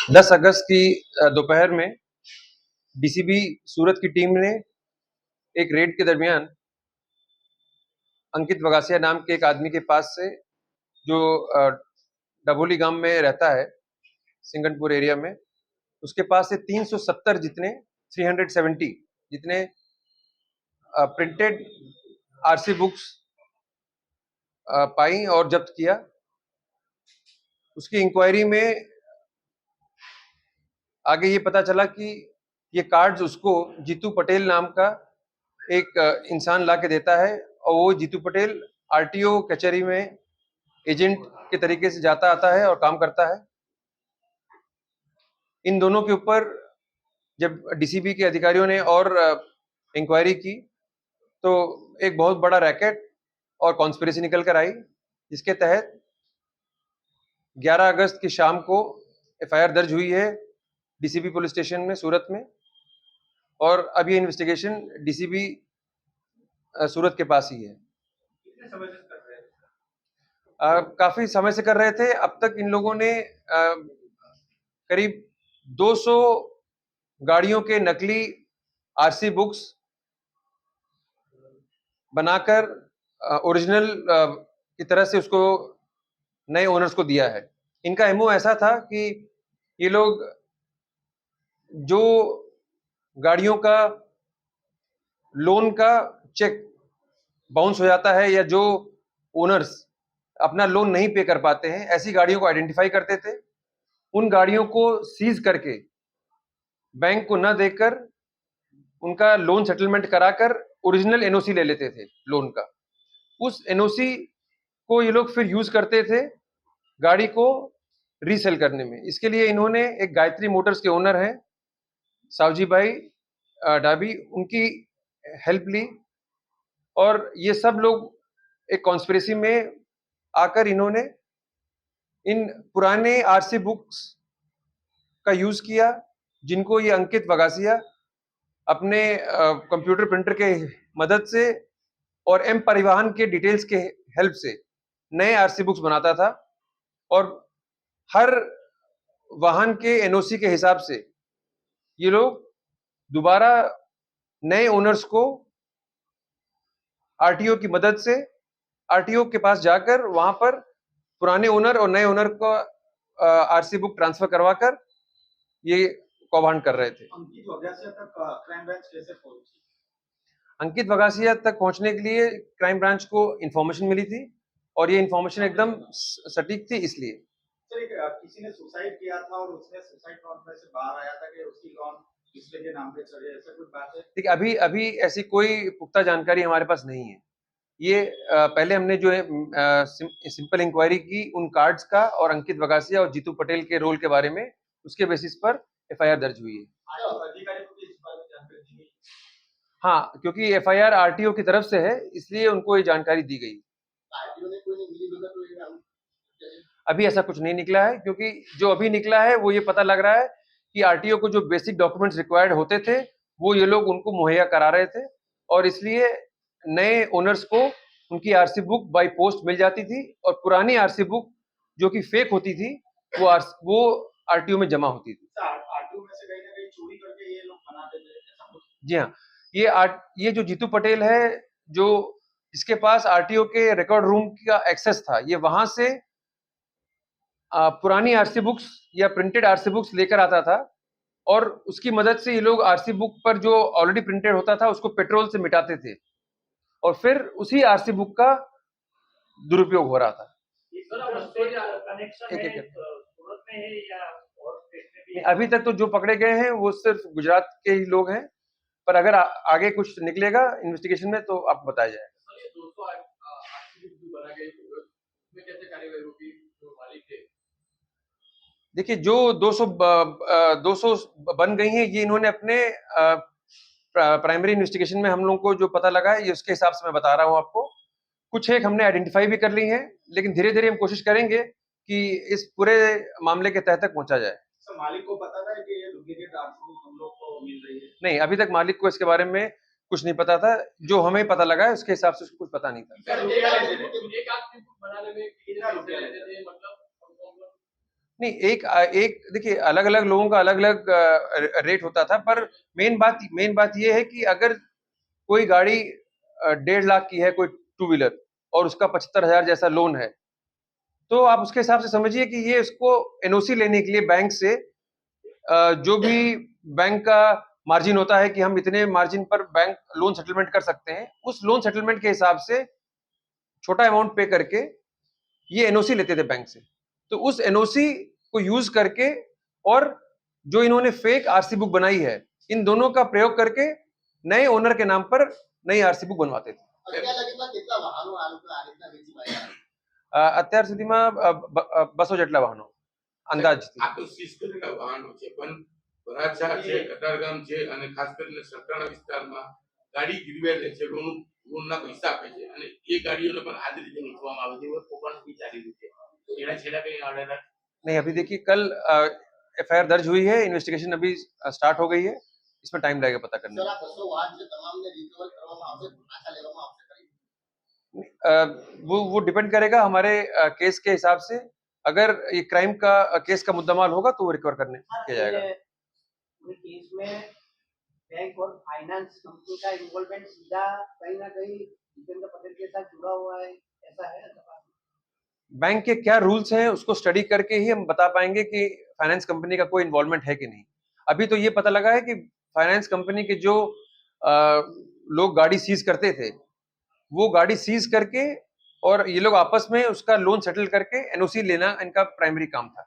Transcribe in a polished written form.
10 अगस्त की दोपहर में डीसीबी सूरत की टीम ने एक रेड के दरमियान अंकित वगासिया नाम के एक आदमी के पास से, जो डभोली गांव में रहता है, सिंगनपुर एरिया में, उसके पास से 370 जितने प्रिंटेड आरसी बुक्स पाई और जब्त किया। उसकी इंक्वायरी में आगे ये पता चला कि ये कार्ड्स उसको जीतू पटेल नाम का एक इंसान ला के देता है, और वो जीतू पटेल आरटीओ कचहरी में एजेंट के तरीके से जाता आता है और काम करता है। इन दोनों के ऊपर जब डीसीबी के अधिकारियों ने और इंक्वायरी की तो एक बहुत बड़ा रैकेट और कॉन्स्पिरेसी निकल कर आई, जिसके तहत 11 अगस्त की शाम को एफआईआर दर्ज हुई है डीसीबी पुलिस स्टेशन में सूरत में, और अब ये इन्वेस्टिगेशन डीसीबी सूरत के पास ही है। कितने समय से कर रहे हैं? काफी समय से कर रहे थे। अब तक इन लोगों ने करीब 200 गाड़ियों के नकली आरसी बुक्स बनाकर ओरिजिनल की तरह से उसको नए ओनर्स को दिया है। इनका एमओ ऐसा था कि ये लोग जो गाड़ियों का लोन का चेक बाउंस हो जाता है या जो ओनर्स अपना लोन नहीं पे कर पाते हैं, ऐसी गाड़ियों को आइडेंटिफाई करते थे, उन गाड़ियों को सीज करके बैंक को न देकर उनका लोन सेटलमेंट कराकर ओरिजिनल एनओसी ले लेते थे लोन का। उस एनओसी को ये लोग फिर यूज करते थे गाड़ी को रीसेल करने में। इसके लिए इन्होंने एक गायत्री मोटर्स के ओनर हैं सावजी भाई डाबी, उनकी हेल्प ली, और ये सब लोग एक कॉन्स्पिरेसी में आकर इन्होंने इन पुराने आरसी बुक्स का यूज किया, जिनको ये अंकित वगासिया अपने कंप्यूटर प्रिंटर के मदद से और एम परिवहन के डिटेल्स के हेल्प से नए आरसी बुक्स बनाता था, और हर वाहन के एनओसी के हिसाब से ये लोग दोबारा नए ओनर्स को आरटीओ की मदद से आरटीओ के पास जाकर वहां पर पुराने ओनर और नए ओनर को आरसी बुक ट्रांसफर करवाकर ये कौभांड कर रहे थे। अंकित वगासिया तक क्राइम ब्रांच कैसे पहुंची? अंकित वगासिया तक पहुंचने के लिए क्राइम ब्रांच को इंफॉर्मेशन मिली थी, और ये इंफॉर्मेशन एकदम सटीक थी। इसलिए सर, किसी ने सुसाइड किया था और उसने सुसाइड नोट में से बाहर आया था कि उसकी लोन दूसरे के नाम पे चढ़े, ऐसा कुछ बात है? देखिए, अभी अभी ऐसी कोई पुख्ता जानकारी हमारे पास नहीं है। ये पहले हमने जो है सिंपल इंक्वायरी की उन कार्ड्स का और अंकित वगासिया और जीतू पटेल के रोल के बारे में, उसके बेसिस पर एफआईआर दर्ज हुई है। अधिकारी को भी इस बारे में जानकारी दी गई? हाँ, क्योंकि एफआईआर आरटीओ की तरफ से है, इसलिए उनको ये जानकारी दी गई। आरटीओ ने कोई मिली भगत हुई है? अभी ऐसा कुछ नहीं निकला है, क्योंकि जो अभी निकला है वो ये पता लग रहा है कि आरटीओ को जो बेसिक डॉक्यूमेंट्स रिक्वायर्ड होते थे वो ये लोग उनको मुहैया करा रहे थे, और इसलिए नए ओनर्स को उनकी आरसी बुक बाय पोस्ट मिल जाती थी, और पुरानी आरसी बुक जो कि फेक होती थी वो आरटीओ में जमा होती थी। आरटीओ में से कहीं ना कहीं चोरी करके ये लोग बनाते थे, ऐसा कुछ? जी हाँ, ये जो जीतू पटेल है, जो इसके पास आरटीओ के रिकॉर्ड रूम का एक्सेस था, ये वहां से पुरानी आरसी बुक्स या प्रिंटेड आरसी बुक्स लेकर आता था, और उसकी मदद से ये लोग आरसी बुक पर जो ऑलरेडी प्रिंटेड होता था उसको पेट्रोल से मिटाते थे, और फिर उसी आरसी बुक का दुरुपयोग हो रहा था। एक एक अभी तक तो जो पकड़े गए हैं वो सिर्फ गुजरात के ही लोग हैं, पर अगर आगे कुछ निकलेगा इन्वेस्टिगेशन में तो आपको बताया जाएगा। देखिए, जो 200 बन गई हैं, ये इन्होंने अपने प्राइमरी इन्वेस्टिगेशन में हम लोगों को जो पता लगा है, ये उसके हिसाब से मैं बता रहा हूँ आपको। कुछ एक हमने आइडेंटिफाई भी कर ली हैं, लेकिन धीरे धीरे हम कोशिश करेंगे कि इस पूरे मामले के तह तक पहुंचा जाए। सर, मालिक को पता था कि ये डुप्लीकेट आरसी हम लोग को मिल रही है? नहीं, अभी तक मालिक को इसके बारे में कुछ नहीं पता था। जो हमें पता लगा है उसके हिसाब से उसको कुछ पता नहीं था। नहीं, एक देखिए अलग-अलग लोगों का अलग-अलग रेट होता था, पर मेन बात ये है कि अगर कोई गाड़ी 1.5 लाख की है, कोई टू व्हीलर और उसका 75,000 जैसा लोन है, तो आप उसके हिसाब से समझिए कि ये इसको एनओसी लेने के लिए बैंक से जो भी बैंक का मार्जिन होता है कि हम इतने मार्जिन पर बैंक लोन सेटलमेंट कर सकते हैं, उस लोन सेटलमेंट के हिसाब से छोटा अमाउंट पे करके ये एनओसी लेते थे बैंक से। तो उस एनओसी को यूज करके और जो इन्होंने फेक आरसी बुक बनाई है, इन दोनों का प्रयोग करके नए ओनर के नाम पर नई आरसी बुक बनवाते थे। અત્યાર સુધીમાં 200 જેટલા વાહનો અંદાજથી. આ તો સીઝ કરેલા વાહનો છે, પણ વરાછા છે, કતારગામ છે અને ખાસ કરીને સટાણા વિસ્તારમાં ગાડી ગીરવે લે છે, લોનના પૈસા આપે છે અને એ ગાડીઓને પણ આ જ રીતે લૂંટવામાં આવે છે. એવો કૌભાંડ બી ચાલી રહ્યું છે. એના છેલ્લા કઈ ઓર્ડર नहीं, अभी देखिए कल एफआईआर दर्ज हुई है, इन्वेस्टिगेशन अभी स्टार्ट हो गई है, इसमें टाइम लगेगा पता करने में. वो डिपेंड करेगा हमारे केस के हिसाब से. अगर ये क्राइम का केस का मुद्दामाल होगा तो वो रिकवर करने किया जाएगा. केस में बैंक और फाइनेंस कंपनी का इन्वॉल्वमेंट सीधा कहीं ना कहीं जितेंद्र पटेल के साथ जुड़ा हुआ है, ऐसा है? बैंक के क्या रूल्स हैं उसको स्टडी करके ही हम बता पाएंगे कि फाइनेंस कंपनी का कोई इन्वॉल्वमेंट है कि नहीं. अभी तो ये पता लगा है कि फाइनेंस कंपनी के जो लोग गाड़ी सीज करते थे, वो गाड़ी सीज करके और ये लोग आपस में उसका लोन सेटल करके एनओसी लेना इनका प्राइमरी काम था.